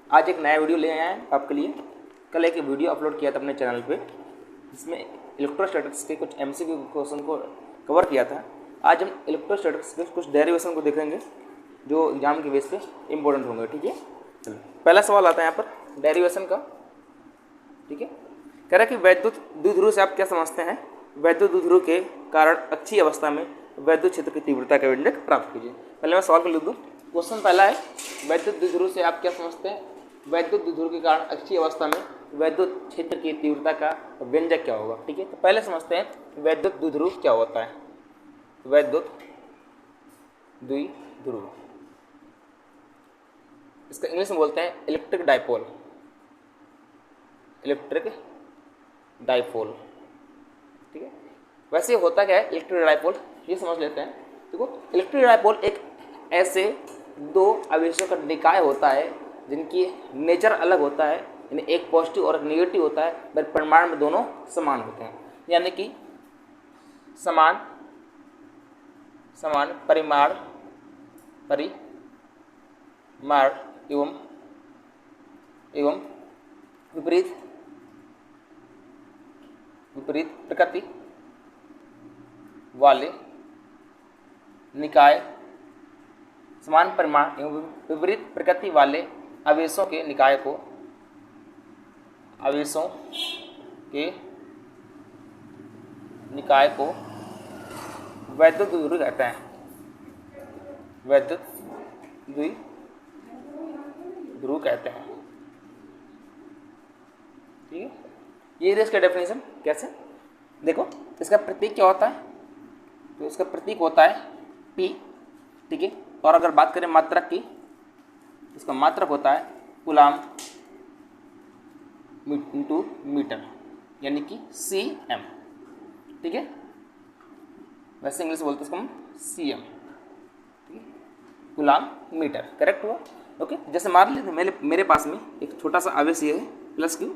आज एक नया वीडियो ले आए हैं आपके लिए। कल एक वीडियो अपलोड किया था अपने चैनल पे, जिसमें इलेक्ट्रोस्टैटिक्स के कुछ एमसीक्यू क्वेश्चन को कवर किया था। आज हम इलेक्ट्रोस्टैटिक्स के कुछ डेरिवेशन को देखेंगे जो एग्जाम के बेस पे इम्पोर्टेंट होंगे। ठीक है, चलो पहला सवाल आता है यहाँ पर डेरिवेशन का। ठीक है, कह रहा है कि वैद्युत द्विध्रुव से आप क्या समझते हैं? वैद्युत द्विध्रुव के कारण अक्षीय अवस्था में वैद्युत क्षेत्र की तीव्रता का व्यंजक प्राप्त कीजिए। पहले मैं सवाल को लिख दूँ। क्वेश्चन पहला है, वैद्युत द्विध्रुव से आप क्या समझते हैं? वैद्युत द्विध्रुव के कारण अक्षीय अवस्था में वैद्युत क्षेत्र की तीव्रता का व्यंजक क्या होगा? ठीक है, तो पहले समझते हैं वैद्युत द्विध्रुव क्या होता है। वैद्युत द्विध्रुव, इसका इंग्लिश में बोलते हैं इलेक्ट्रिक डाइपोल। इलेक्ट्रिक डाइपोल, ठीक है। वैसे होता क्या है इलेक्ट्रिक डाइपोल, ये समझ लेते हैं। देखो, इलेक्ट्रिक डाइपोल एक ऐसे दो आवेशों का निकाय होता है जिनकी नेचर अलग होता है, यानी एक पॉजिटिव और एक नेगेटिव होता है, पर परिमाण में दोनों समान होते हैं। यानी कि समान परिमाण एवं विपरीत प्रकृति वाले निकाय, समान परिमाण एवं विपरीत प्रकृति वाले आवेशों के निकाय को वैद्युत द्विध्रुव कहते हैं। वैद्युत द्विध्रुव कहते हैं। ठीक है, ये इसका डेफिनेशन कैसे, देखो इसका प्रतीक क्या होता है, तो इसका प्रतीक होता है P। ठीक है, और अगर बात करें मात्रक की, इसका मात्रक होता है कूलाम इंटू मीटर, यानी कि CM। ठीक है, वैसे इंग्लिश बोलते हैं इसको हम CM। ठीक है, कूलाम मीटर, करेक्ट हुआ। ओके, जैसे मान लीजिए मेरे पास में एक छोटा सा आवेश ये है प्लस Q,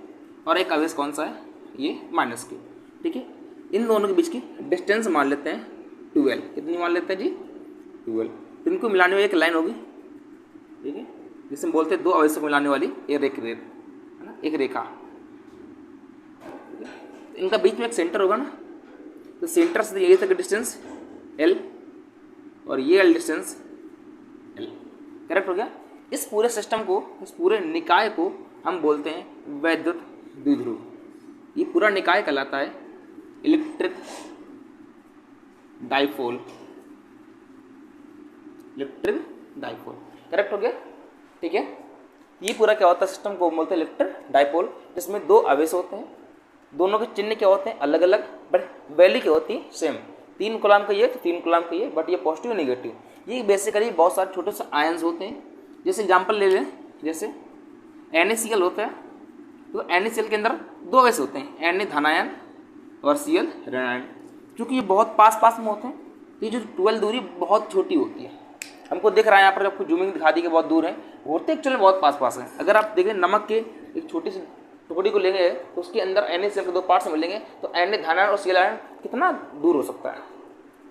और एक आवेश कौन सा है, ये माइनस Q। ठीक है, इन दोनों के बीच की डिस्टेंस मान लेते हैं 12। कितनी मान लेते हैं जी? 12। तो इनको मिलाने वाली एक लाइन होगी। ठीक है, जिसे हम बोलते हैं दो आवेशों को मिलाने वाली एक रेखा। इनका बीच में एक सेंटर होगा ना, तो सेंटर से ये तक डिस्टेंस L और ये L डिस्टेंस L। करेक्ट हो गया। इस पूरे सिस्टम को, इस पूरे निकाय को हम बोलते हैं वैद्युत द्विध्रुव। ये पूरा निकाय कहलाता है इलेक्ट्रिक डाइपोल। करेक्ट हो गया। ठीक है, ये पूरा क्या होता है, सिस्टम को बोलते हैं इलेक्ट्रिक डाइपोल, जिसमें दो आवेश होते हैं, दोनों के चिन्ह क्या होते हैं, अलग अलग, बट वैल्यू क्या होती है, सेम। 3 कूलाम का ये तो 3 कूलाम का ये, बट ये पॉजिटिव नेगेटिव। ये बेसिकली बहुत सारे छोटे से आयन्स होते हैं। जैसे एग्जाम्पल ले लें, जैसे NaCl होता है, तो NaCl के अंदर दो आवेश होते हैं, Na धनायन और Cl ऋणायन। क्योंकि ये बहुत पास में होते हैं, तो ये जो 12 दूरी बहुत छोटी होती है। हमको दिख रहा है यहाँ पर, आपको जूमिंग दिखा दी कि बहुत दूर है, होते एक्चुअली बहुत पास है। अगर आप देखें नमक के एक छोटी सी टुकड़ी को लेंगे तो उसके अंदर NaCl के दो पार्ट्स मिलेंगे, तो Na धनायन और Cl आयन कितना दूर हो सकता है,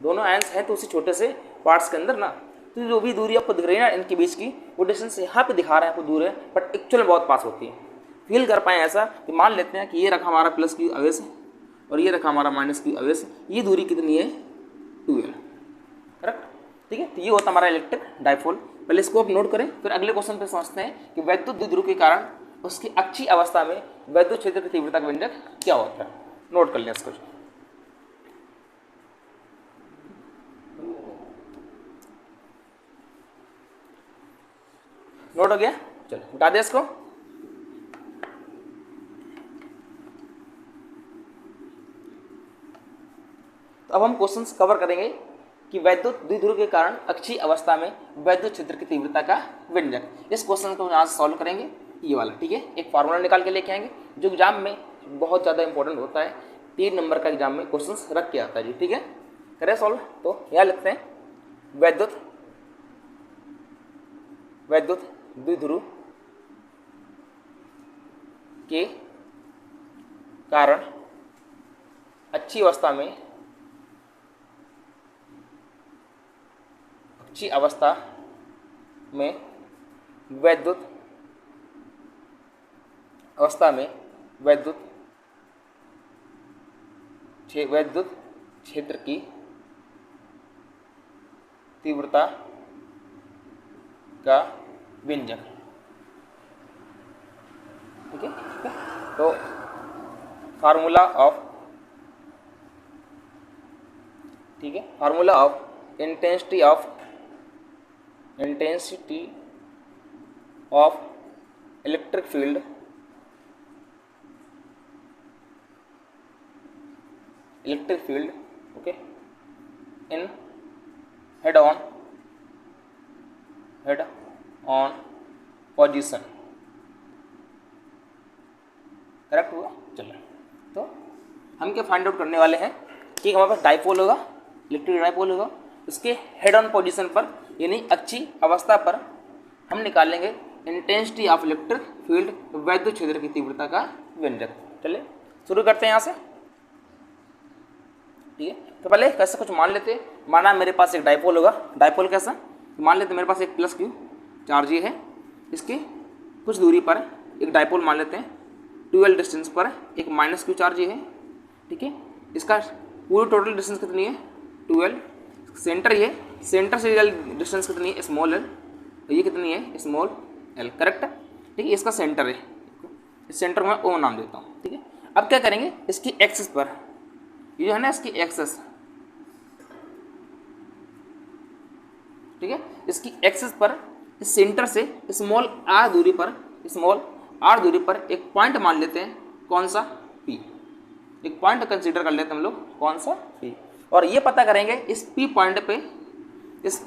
दोनों आयन्स हैं तो उसी छोटे से पार्ट्स के अंदर ना। तो जो भी दूरी आपको दिख रही है ना इनके बीच की, वो डिस्टेंस यहाँ पे दिखा रहे हैं आपको दूर है, बट एक्चुअल में बहुत पास होती है। फील कर पाए ऐसा कि मान लेते हैं कि ये रखा हमारा प्लस Q आवेश और ये रखा हमारा माइनस Q आवेश, ये दूरी कितनी है, 12। करेक्ट। ठीक है, तो ये होता हमारा इलेक्ट्रिक डाइपोल। पहले इसको आप नोट करें, फिर अगले क्वेश्चन पे समझते हैं कि वैद्युत द्विध्रुव के कारण उसकी अक्षीय अवस्था में वैद्युत क्षेत्र की तीव्रता का व्यंजक क्या होता है। नोट कर लें इसको। नोट हो गया, चलो हटा दे इसको। तो अब हम क्वेश्चंस कवर करेंगे कि वैद्युत द्विध्रुव के कारण अक्षीय अवस्था में वैद्युत क्षेत्र की तीव्रता का व्यंजक। इस क्वेश्चन को यहाँ से सॉल्व करेंगे, ये वाला। ठीक है, एक फार्मूला निकाल के लेके आएंगे जो एग्जाम में बहुत ज़्यादा इंपॉर्टेंट होता है। 3 नंबर का एग्जाम में क्वेश्चंस रख के आता है जी। ठीक है, करें सॉल्व। तो यहाँ लिखते हैं वैद्युत द्विध्रुव के कारण अक्षीय अवस्था में वैद्युत अवस्था में वैद्युत क्षेत्र की तीव्रता का व्यंजक। ठीक है, तो फार्मूला ऑफ, ठीक है, formula of intensity of electric field okay in head on position. Correct हुआ। चलो, तो हम क्या फाइंड आउट करने वाले हैं कि हमारे पास डाइपोल होगा, इलेक्ट्रिक डाइपोल होगा, उसके हेड ऑन पोजीशन पर यानी अच्छी अवस्था पर हम निकालेंगे इंटेंसिटी ऑफ इलेक्ट्रिक फील्ड, वैद्युत क्षेत्र की तीव्रता का व्यंजक। चलिए शुरू करते हैं यहाँ से। ठीक है, तो पहले कैसे कुछ मान लेते हैं। माना मेरे पास एक डाइपोल होगा, डाइपोल कैसा, तो मान लेते हैं मेरे पास एक प्लस क्यू चार्ज ये है, इसके कुछ दूरी पर एक डाइपोल मान लेते हैं, 12 डिस्टेंस पर एक माइनस क्यू चार्ज ये है। ठीक है, इसका पूरी टोटल डिस्टेंस कितनी है 12, सेंटर ये, सेंटर से डिस्टेंस कितनी है स्मॉल एल, ये कितनी है स्मॉल एल। करेक्ट है। ठीक है, इसका सेंटर है, इस सेंटर को मैं ओ नाम देता हूँ। ठीक है, अब क्या करेंगे, इसकी एक्सिस पर, ये जो है ना इसकी एक्सिस, ठीक है, इसकी एक्सिस पर इस सेंटर से स्मॉल आर दूरी पर एक पॉइंट मान लेते हैं, कौन सा पी, एक पॉइंट कंसीडर कर लेते हैं हम लोग, कौन सा पी। और ये पता करेंगे इस पी पॉइंट पे इस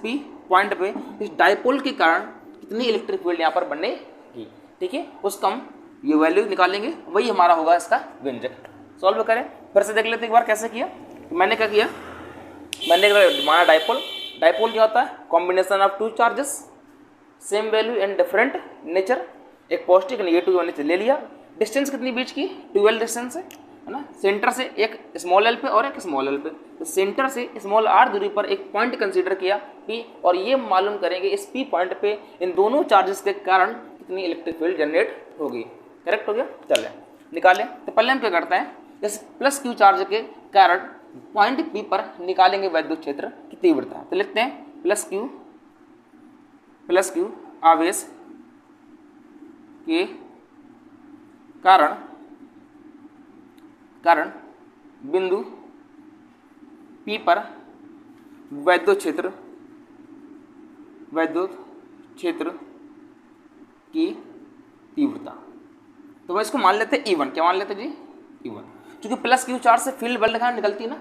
डाइपोल के कारण कितनी इलेक्ट्रिक फील्ड यहाँ पर बनेगी। ठीक है, उसका हम ये वैल्यू निकालेंगे, वही हमारा होगा इसका व्यंजक। सॉल्व करें, फिर से देख लेते एक बार कैसे किया। तो मैंने क्या किया, मैंने माना डाइपोल क्या होता है, combination of two charges same value and different nature, एक पॉजिटिव नेगेटिव नेचर ले लिया। डिस्टेंस कितनी बीच की 12 डिस्टेंस है ना, सेंटर से एक स्मॉल एल पे और एक स्मॉल एल पे, तो सेंटर से स्मॉल आर दूरी पर एक पॉइंट कंसीडर किया पी, और ये मालूम करेंगे इस पी पॉइंट पे इन दोनों चार्जेस के कारण कितनी इलेक्ट्रिक फील्ड जनरेट होगी। करेक्ट हो गया। चलें निकालें, तो पहले हम क्या करते हैं, इस प्लस क्यू चार्ज के कारण पॉइंट पी पर निकालेंगे वैद्युत क्षेत्र की तीव्रता। तो लिखते हैं प्लस क्यू आवेश के कारण बिंदु पी पर वैद्युत क्षेत्र की तीव्रता। तो मैं इसको मान लेते हैं E1। क्या मान लेते हैं जी, E1। क्योंकि प्लस क्यू चार्ज से फील्ड बल रेखाएं निकलती है ना,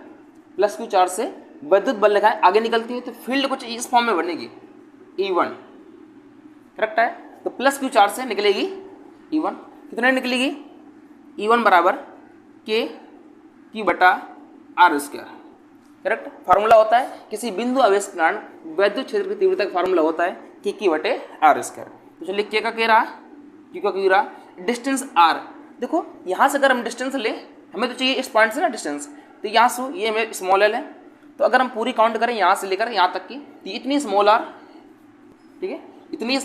प्लस क्यू चार्ज से वैद्युत बल रेखाएं आगे निकलती है, तो फील्ड कुछ इस फॉर्म में बनेगी E1। करेक्ट है, तो प्लस क्यू चार्ज से निकलेगी E1, कितने निकलेगी E1 बराबर के क्यू बटा आर स्क्वायर। करेक्ट, फार्मूला होता है किसी बिंदु आवेश के कारण वैद्युत क्षेत्र की तीव्रता का फार्मूला होता है कि क्यू बटे आर स्क्वायर। तो चलिए के का रहा, क्यू का क्यू रहा, डिस्टेंस आर। देखो यहाँ से अगर हम डिस्टेंस ले, हमें तो चाहिए इस पॉइंट से ना डिस्टेंस, तो यहाँ से ये हमें स्मॉल एल है, तो अगर हम पूरी काउंट करें यहाँ से लेकर यहाँ तक की, तो इतनी स्मॉल आर, ठीक है, इतनी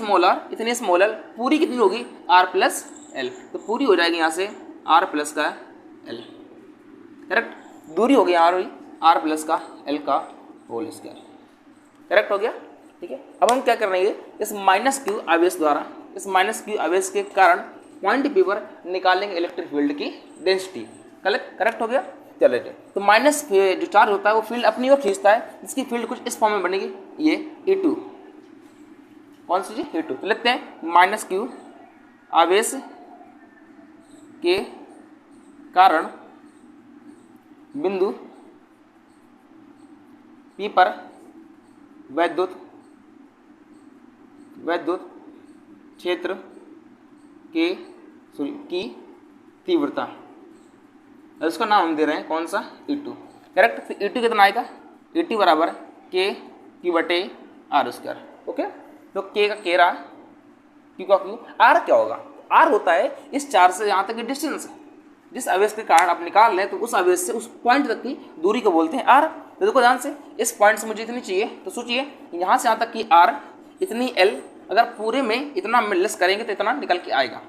स्मॉल एल पूरी कितनी होगी आर प्लस एल, तो पूरी हो जाएगी यहाँ से आर प्लस का एल। करेक्ट, दूरी हो गई आर प्लस का एल का होल स्क्वायर। करेक्ट हो गया। ठीक है, अब हम क्या करेंगे, इस माइनस क्यू आवेश द्वारा, इस माइनस क्यू आवेश के कारण पॉइंट पी पर निकालेंगे इलेक्ट्रिक फील्ड की डेंसिटी। करेक्ट हो गया। चलिए, तो माइनस जो चार्ज होता है वो फील्ड अपनी ओर खींचता है, इसकी फील्ड कुछ इस फॉर्म में बनेगी, ये E2। कौन सी जी, E2। तो लिखते हैं माइनस क्यू आवेश के कारण बिंदु पी पर वैद्युत क्षेत्र की तीव्रता, इसका नाम हम दे रहे हैं कौन सा E2। करेक्ट, तो E2 कितना आएगा, E2 बराबर के क्यू बटे आर स्क्वायर। ओके, तो के का के रहा, क्यू का क्यू, आर क्या होगा, आर होता है इस चार्ज से यहाँ तक की डिस्टेंस, जिस आवेश के कारण आप निकाल लें तो उस आवेश से उस पॉइंट तक की दूरी को बोलते हैं आर। तो देखो ध्यान से, इस पॉइंट से मुझे इतनी चाहिए, तो सोचिए यहाँ से यहाँ तक की आर, इतनी एल, अगर पूरे में इतना लेस करेंगे तो इतना निकल के आएगा।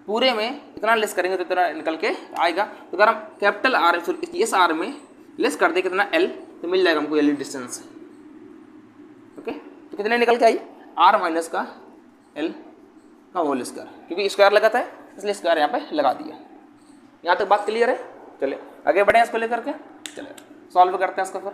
पूरे में इतना लेस करेंगे तो इतना निकल के आएगा। तो अगर हम कैपिटल आर इस आर में लेस कर दे कितना एल, तो मिल जाएगा हमको एल डिस्टेंस। ओके, तो कितने निकल के आई आर माइनस का एल का होल स्क्वायर, क्योंकि स्क्वायर लगा था इसलिए स्क्वायर यहाँ पे लगा दिया। यहाँ तक बात क्लियर है। चलिए आगे बढ़े इसको लेकर के, चलिए सॉल्व करते हैं इसको फिर।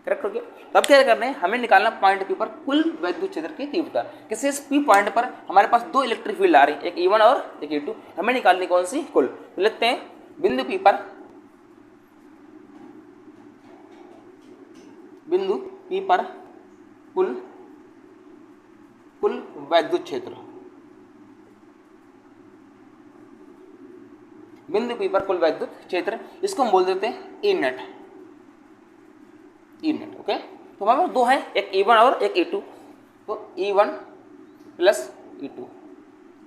करेक्ट हो गया। तब क्या करना है, हमें निकालना पॉइंट पी पर कुल वैद्युत क्षेत्र की तीव्रता। किसी पी पॉइंट पर हमारे पास दो इलेक्ट्रिक फील्ड आ रही है, एक E1 और एक E2। हमें निकालनी कौन सी, कुल। तो लिखते हैं बिंदु पी पर कुल वैद्युत क्षेत्र। बिंदु पी पर कुल वैद्युत क्षेत्र, इसको हम बोल देते हैं ई नेट। ओके, तो हमारे पास दो हैं, एक E1 और एक E2। तो E1 प्लस E2,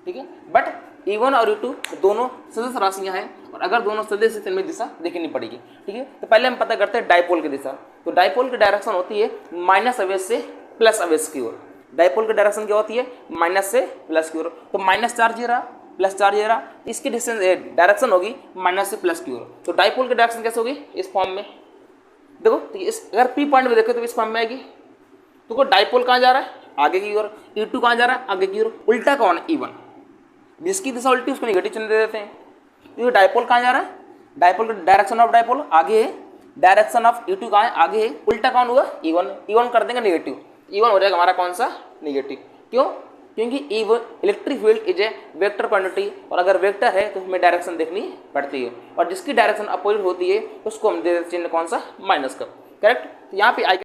ठीक है। बट E1 और E2 दोनों सदिश राशियां हैं, और अगर दोनों सदिश हैं तो इनमें दिशा देखनी पड़ेगी, ठीक है। तो पहले हम पता करते हैं डायपोल की दिशा। तो डायपोल की डायरेक्शन होती है माइनस अवेश से प्लस अवेश की ओर। डायपोल की डायरेक्शन क्या होती है, माइनस से प्लस की ओर। तो माइनस चार्ज ये रहा, प्लस चार्ज ये रहा, इसकी डिस्टेंस डायरेक्शन होगी माइनस से प्लस की ओर। तो डायपोल की डायरेक्शन कैसे होगी, इस फॉर्म में देखो। तो इस अगर पी पॉइंट में देखो तो इस फॉर्म में आएगी। तो डायपोल कहाँ जा रहा है, आगे की ओर। E2 कहाँ जा रहा है, आगे की ओर। उल्टा कौन है, E1। जिसकी दिशा उल्टी उसको नेगेटिव चिन्ह दे देते हैं। तो ये डायपोल कहाँ जा रहा है, डायपोल का डायरेक्शन ऑफ डायपोल आगे है, डायरेक्शन ऑफ E2 कहाँ है, आगे है। उल्टा कौन हुआ, E1 कर देंगे नेगेटिव। E1 हो जाएगा हमारा कौन सा, नेगेटिव। क्यों, क्योंकि E1 electric field is a vector quantity, और अगर वेक्टर है तो हमें डायरेक्शन देखनी पड़ती है, और जिसकी डायरेक्शन अपोजिट होती है उसको हम दे देते चिन्ह कौन सा, माइनस का। करेक्ट। तो यहाँ पे